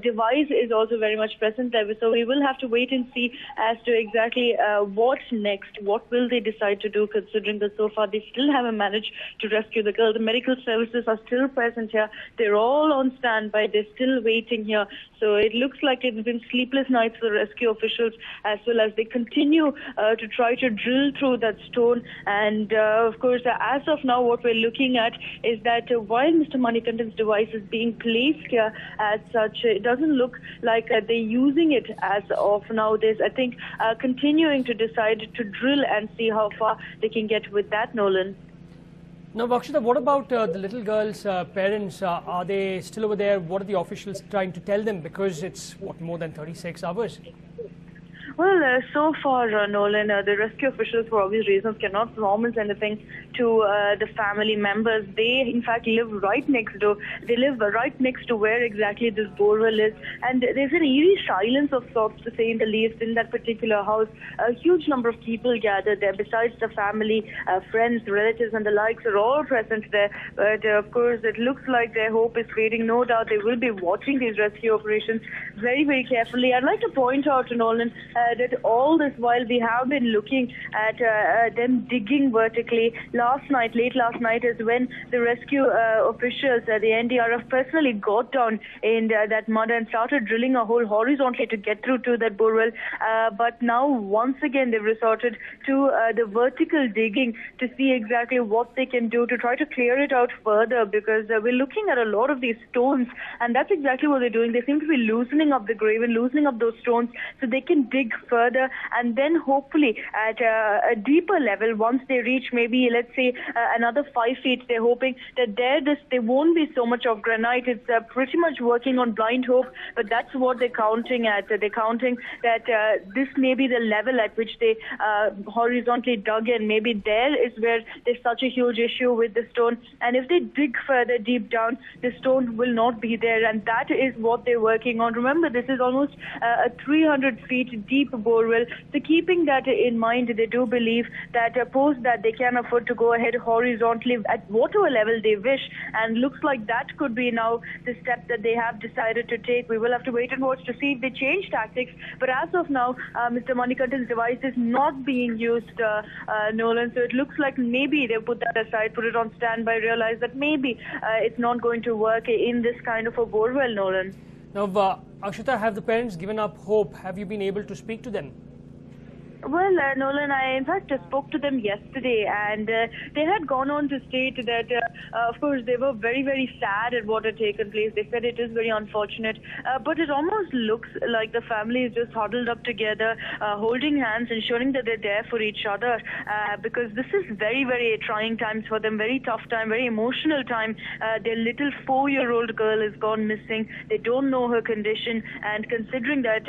device is also very much present there. So we will have to wait and see as to exactly what next. What will they decide to do, considering that so far they still haven't managed to rescue the girl. The medical services are still present here. They're all on standby. They're still waiting here. So it looks like it's been sleepless nights for rescue officials, as well as they continue to try to drill through that stone. And of course, as of now, what we're looking at is that while Mr. Manikandan's device is being placed here as such, it doesn't look like they're using it as of now. There's, I think, continuing to decide to drill and see how far they can get with that, Nolan. Now, Vakshita, what about the little girl's parents? Are they still over there? What are the officials trying to tell them? Because it's, what, more than 36 hours? Well, so far, Nolan, the rescue officials, for obvious reasons, cannot promise anything to the family members. They, in fact, live right next door. They live right next to where exactly this borewell is. And there's an eerie silence of sorts, to say the least, in that particular house. A huge number of people gathered there. Besides the family, friends, relatives, and the likes are all present there. But, of course, it looks like their hope is fading. No doubt they will be watching these rescue operations very, very carefully. I'd like to point out, Nolan, that all this while we have been looking at them digging vertically. Late last night is when the rescue officials, the NDRF, personally got down in that mud and started drilling a hole horizontally to get through to that borewell. But now, once again, they've resorted to the vertical digging to see exactly what they can do to try to clear it out further, because we're looking at a lot of these stones, and that's exactly what they're doing. They seem to be loosening up the grave and loosening up those stones so they can dig further, and then hopefully at a deeper level, once they reach maybe, let's say, another 5 feet, they're hoping that there won't be so much of granite. It's pretty much working on blind hope, but that's what they're counting at. They're counting that this may be the level at which they horizontally dug in. Maybe there is where there's such a huge issue with the stone, and if they dig further deep down, the stone will not be there, and that is what they're working on. Remember, this is almost a 300 feet deep borewell. So keeping that in mind, they do believe that post that they can afford to go ahead horizontally at whatever level they wish, and looks like that could be now the step that they have decided to take. We will have to wait and watch to see if they change tactics, but as of now, Mr. Manikandan's device is not being used, Nolan, so it looks like maybe they put that aside, put it on standby, realize that maybe it's not going to work in this kind of a borewell, Nolan. Now, Akshita, have the parents given up hope? Have you been able to speak to them? Well, Nolan, I in fact spoke to them yesterday, and they had gone on to state that, of course, they were very, very sad at what had taken place. They said it is very unfortunate, but it almost looks like the family is just huddled up together, holding hands, ensuring that they're there for each other, because this is very, very trying times for them, very tough time, very emotional time. Their little 4-year-old girl has gone missing. They don't know her condition, and considering that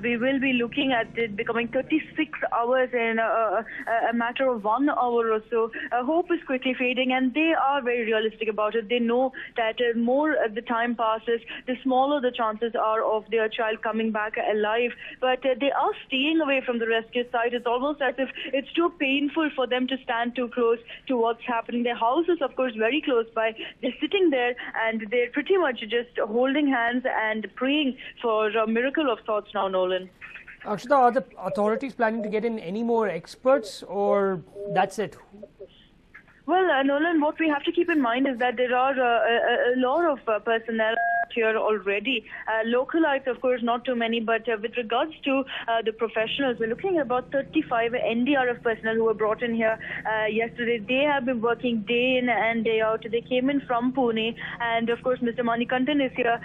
we will be looking at it becoming 36 hours in a matter of 1 hour or so, hope is quickly fading, and they are very realistic about it. They know that more the time passes, the smaller the chances are of their child coming back alive. But they are staying away from the rescue site. It's almost as if it's too painful for them to stand too close to what's happening. Their house is, of course, very close by. They're sitting there, and they're pretty much just holding hands and praying for a miracle of sorts now, Nolan. Akshita, are the authorities planning to get in any more experts, or that's it? Well, Nolan, what we have to keep in mind is that there are a lot of personnel here already. Localites, of course, not too many, but with regards to the professionals, we're looking at about 35 NDRF personnel who were brought in here yesterday. They have been working day in and day out. They came in from Pune, and of course, Mr. Manikandan is here.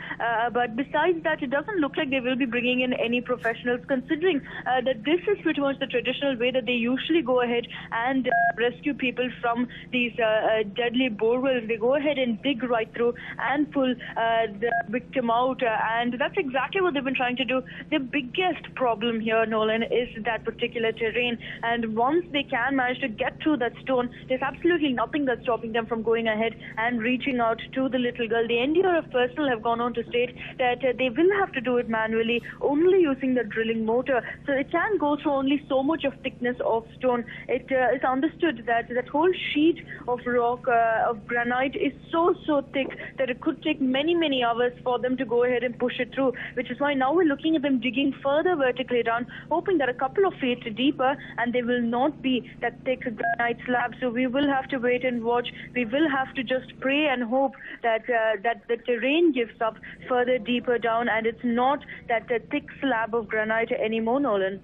But besides that, it doesn't look like they will be bringing in any professionals, considering that this is pretty much the traditional way that they usually go ahead and rescue people from these deadly borewells. They go ahead and dig right through and pull the victim out, and that's exactly what they've been trying to do. The biggest problem here, Nolan, is that particular terrain, and once they can manage to get through that stone, there's absolutely nothing that's stopping them from going ahead and reaching out to the little girl. The NDRF personnel have gone on to state that they will have to do it manually, only using the drilling motor, so it can go through only so much of thickness of stone. It is understood that that whole sheet sheet of rock, of granite is so thick that it could take many hours for them to go ahead and push it through, which is why now we're looking at them digging further vertically down, hoping that a couple of feet deeper and they will not be that thick granite slab. So we will have to wait and watch. We will have to just pray and hope that that the terrain gives up further deeper down and it's not that thick slab of granite anymore, Nolan.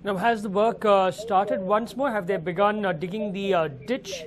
Now, has the work started once more? Have they begun digging the ditch?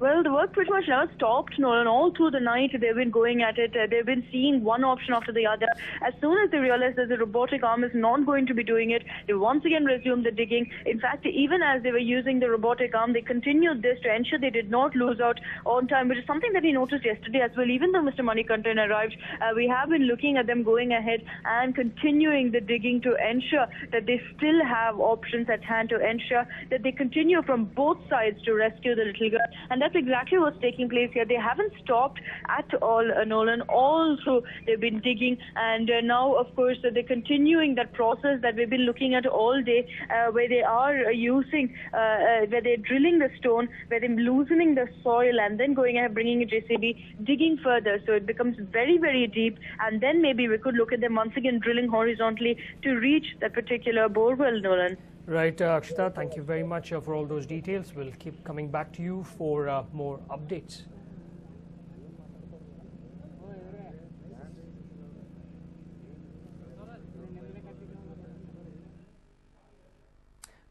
Well, the work pretty much never stopped, Nolan. All through the night, they've been going at it. They've been seeing one option after the other. As soon as they realized that the robotic arm is not going to be doing it, they once again resumed the digging. In fact, even as they were using the robotic arm, they continued this to ensure they did not lose out on time, which is something that we noticed yesterday as well. Even though Mr. Manikantan arrived, we have been looking at them going ahead and continuing the digging to ensure that they still have options at hand, to ensure that they continue from both sides to rescue the little girl. And that's exactly what's taking place here. They haven't stopped at all, Nolan. Also, they've been digging, and now, of course, they're continuing that process that we've been looking at all day, where they are using, where they're drilling the stone, where they're loosening the soil, and then going ahead, bringing a JCB, digging further, so it becomes very deep, and then maybe we could look at them once again drilling horizontally to reach that particular bore well, Nolan. Right, Akshita, thank you very much for all those details. We'll keep coming back to you for more updates.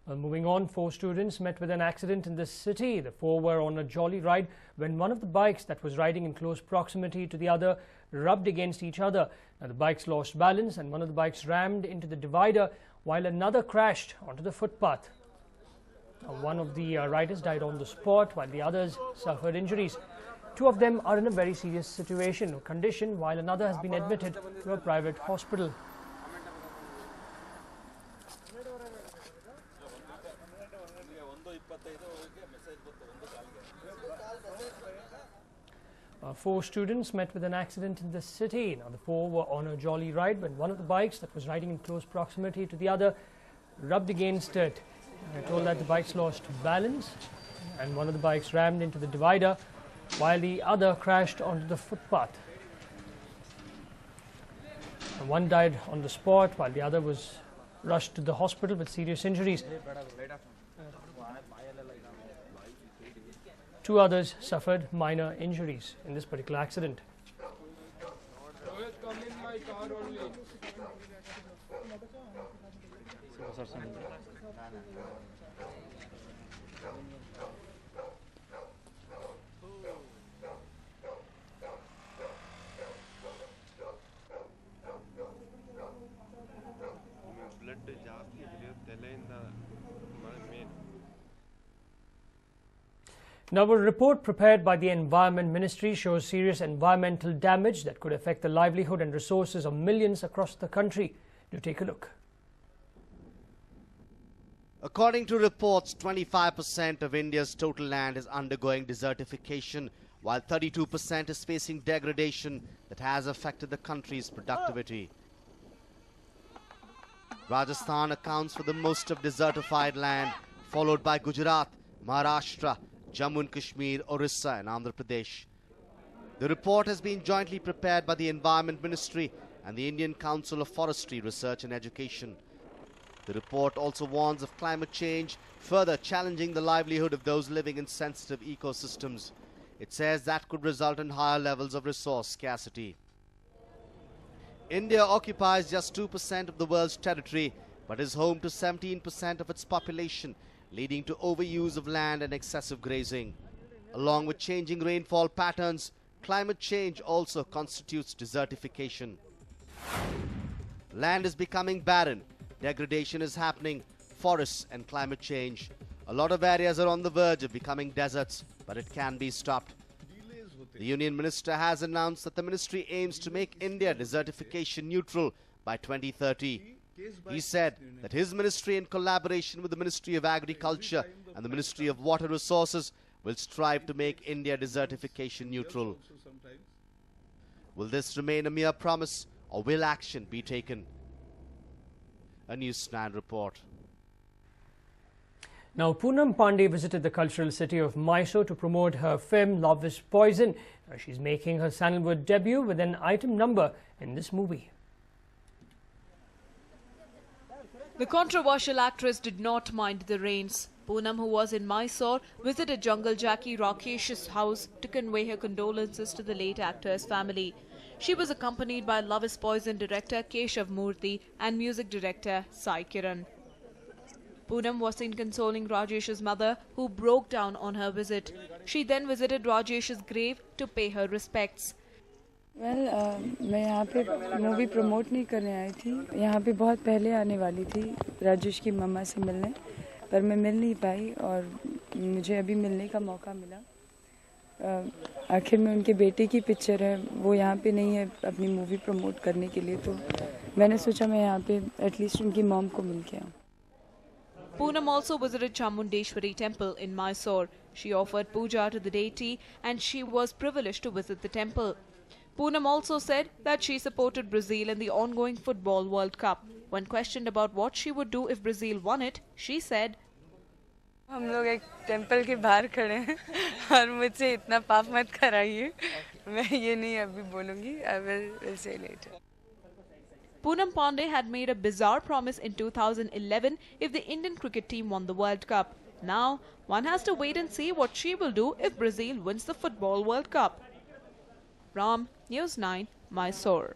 Well, moving on, 4 students met with an accident in the city. The 4 were on a jolly ride when one of the bikes that was riding in close proximity to the other rubbed against each other. Now, the bikes lost balance and one of the bikes rammed into the divider, while another crashed onto the footpath. Now, one of the riders died on the spot, while the others suffered injuries. 2 of them are in a very serious condition, while another has been admitted to a private hospital. Four students met with an accident in the city. Now, the 4 were on a jolly ride when one of the bikes that was riding in close proximity to the other rubbed against it. We're told that the bikes lost balance and one of the bikes rammed into the divider, while the other crashed onto the footpath. And one died on the spot, while the other was rushed to the hospital with serious injuries. 2 others suffered minor injuries in this particular accident. Now, a report prepared by the Environment Ministry shows serious environmental damage that could affect the livelihood and resources of millions across the country. Do take a look. According to reports, 25% of India's total land is undergoing desertification, while 32% is facing degradation that has affected the country's productivity. Rajasthan accounts for the most of desertified land, followed by Gujarat, Maharashtra, Jammu and Kashmir, Orissa and Andhra Pradesh. The report has been jointly prepared by the Environment Ministry and the Indian Council of Forestry Research and Education. The report also warns of climate change, further challenging the livelihood of those living in sensitive ecosystems. It says that could result in higher levels of resource scarcity. India occupies just 2% of the world's territory, but is home to 17% of its population, leading to overuse of land and excessive grazing. Along with changing rainfall patterns, climate change also constitutes desertification. Land is becoming barren, degradation is happening, forests and climate change. A lot of areas are on the verge of becoming deserts, but it can be stopped. The Union Minister has announced that the ministry aims to make India desertification neutral by 2030. He said that his ministry, in collaboration with the Ministry of Agriculture and the Ministry of Water Resources, will strive to make India desertification neutral. Will this remain a mere promise, or will action be taken? A News9 report. Now, Poonam Pandey visited the cultural city of Mysore to promote her film Love is Poison. Now, she's making her sandalwood debut with an item number in this movie. The controversial actress did not mind the rains. Poonam, who was in Mysore, visited jungle Jackie Rakesh's house to convey her condolences to the late actor's family. She was accompanied by Love is Poison director Keshav Murthy and music director Sai Kiran. Poonam was seen consoling Rajesh's mother, who broke down on her visit. She then visited Rajesh's grave to pay her respects. मैं यहाँ पे movie promote नहीं करने आई थी। यहाँ पे बहुत पहले आने वाली थी राजेश की मम्मा से मिलने, पर मैं मिल नहीं पाई और मुझे अभी मिलने का मौका मिला। आखिर में उनके बेटे की पिक्चर है, वो यहाँ पे नहीं है अपनी मूवी प्रमोट करने के लिए, तो मैंने सोचा मैं यहाँ पे एटलीस्ट उनकी मॉम को मिल के आऊँ। Poonam also visited Chamundeshwari temple in Mysore. She offered puja to the deity and she was privileged to visit the temple. Poonam also said that she supported Brazil in the ongoing Football World Cup. When questioned about what she would do if Brazil won it, she said, हम लोग एक temple के बाहर खड़े हैं और मुझसे इतना पाप मत कराइए। मैं ये नहीं अभी बोलूँगी। I will say later. Poonam Pandey had made a bizarre promise in 2011 if the Indian cricket team won the World Cup. Now, one has to wait and see what she will do if Brazil wins the Football World Cup. From News 9, Mysore.